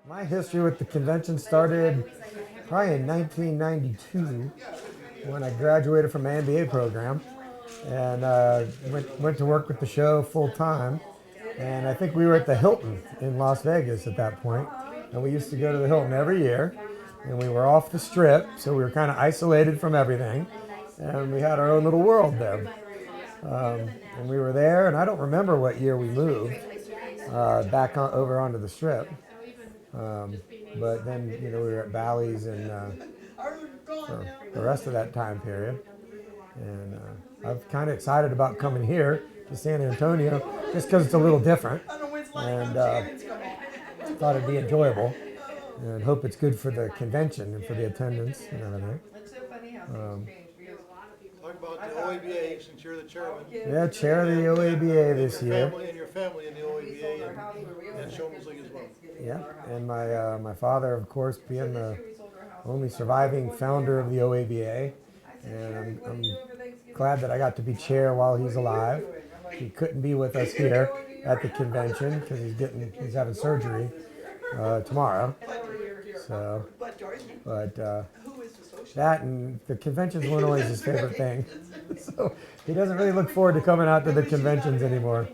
My history with the convention started probably in 1992 when I graduated from my MBA program and went to work with the show full time. And I think we were at the Hilton in Las Vegas at that point. And we used to go to the Hilton every year. And we were off the strip, so we were kind of isolated from everything. And we had our own little world there. And we were there, and I don't remember what year we moved over onto the strip. Um, but then, we were at Bally's and for the rest of that time period. And I'm kind of excited about coming here to San Antonio just because it's a little different. And thought it'd be enjoyable. And hope it's good for the convention and for the attendance and everything. Um, Talk about the OABA since you're the chairman. yeah, chair of the OABA this year. And your family in the OABA and Showman's League as well. Yeah, and my father, of course, being the only surviving founder of the OABA, and I'm glad that I got to be chair while he's alive. He couldn't be with us here at the convention because he's having surgery tomorrow. So, but that and the conventions weren't always his favorite thing. So he doesn't really look forward to coming out to the conventions anymore.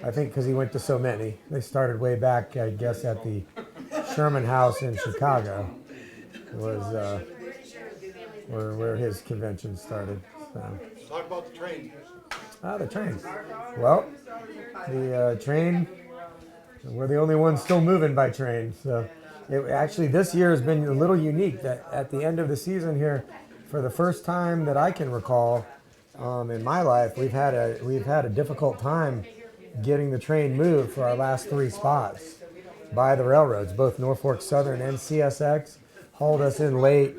I think because he went to so many. They started way back, I guess, at the Sherman House in Chicago. It was where his convention started. So. Talk about the train. The train. Well, the train, we're the only ones still moving by train. So actually this year has been a little unique that at the end of the season here, for the first time that I can recall in my life, we've had a difficult time getting the train moved for our last three spots by the railroads. Both Norfolk Southern and CSX hauled us in late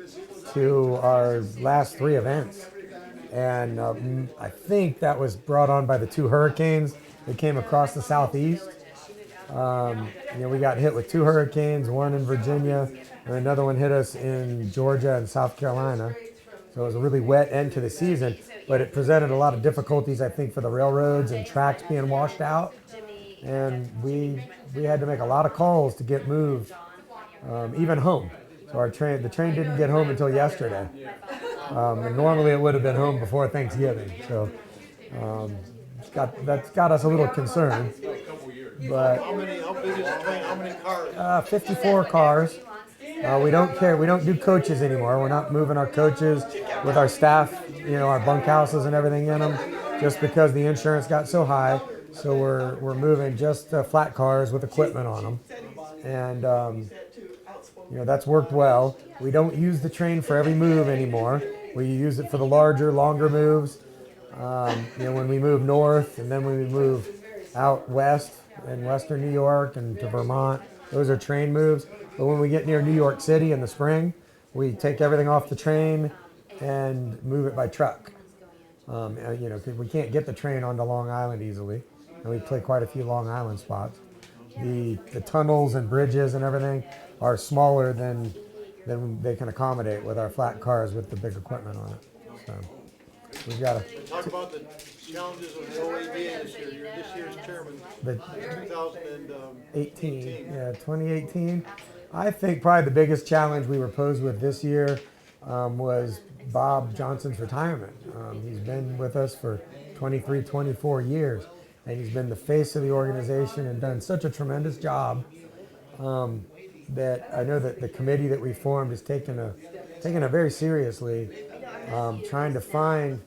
to our last three events. And I think that was brought on by the two hurricanes that came across the southeast. We got hit with two hurricanes, one in Virginia, and another one hit us in Georgia and South Carolina. So it was a really wet end to the season, but it presented a lot of difficulties, I think, for the railroads and tracks being washed out. And we had to make a lot of calls to get moved, even home. So the train didn't get home until yesterday. And normally it would have been home before Thanksgiving. So that's got us a little concerned. But How big is the train? How many cars? 54 cars. We don't care. We don't do coaches anymore. We're not moving our coaches with our staff, our bunkhouses and everything in them, just because the insurance got so high. So we're moving just flat cars with equipment on them, and that's worked well. We don't use the train for every move anymore. We use it for the larger, longer moves. When we move north, and then when we move out west in western New York and to Vermont, those are train moves. But when we get near New York City in the spring, we take everything off the train and move it by truck. Because we can't get the train onto Long Island easily, and we play quite a few Long Island spots. The tunnels and bridges and everything are smaller than they can accommodate with our flat cars with the big equipment on it. So we've got to Talk about the challenges of the OABA this year. You're this year's chairman. the 2018. Yeah, 2018. I think probably the biggest challenge we were posed with this year was Bob Johnson's retirement. He's been with us for 23, 24 years, and he's been the face of the organization and done such a tremendous job that I know that the committee that we formed is taking it very seriously. Trying to find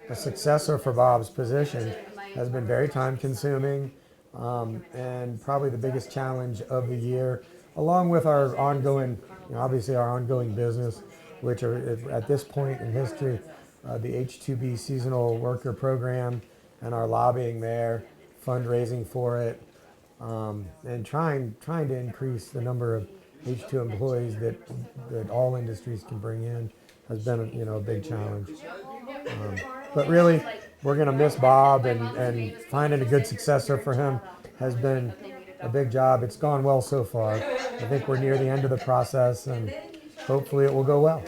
a successor for Bob's position has been very time consuming, and probably the biggest challenge of the year, along with our ongoing, obviously our ongoing business, which are at this point in history, the H-2B seasonal worker program and our lobbying there, fundraising for it, and trying to increase the number of H2 employees that all industries can bring in has been a big challenge. But really, we're going to miss Bob, and finding a good successor for him has been a big job. It's gone well so far. I think we're near the end of the process, and hopefully it will go well.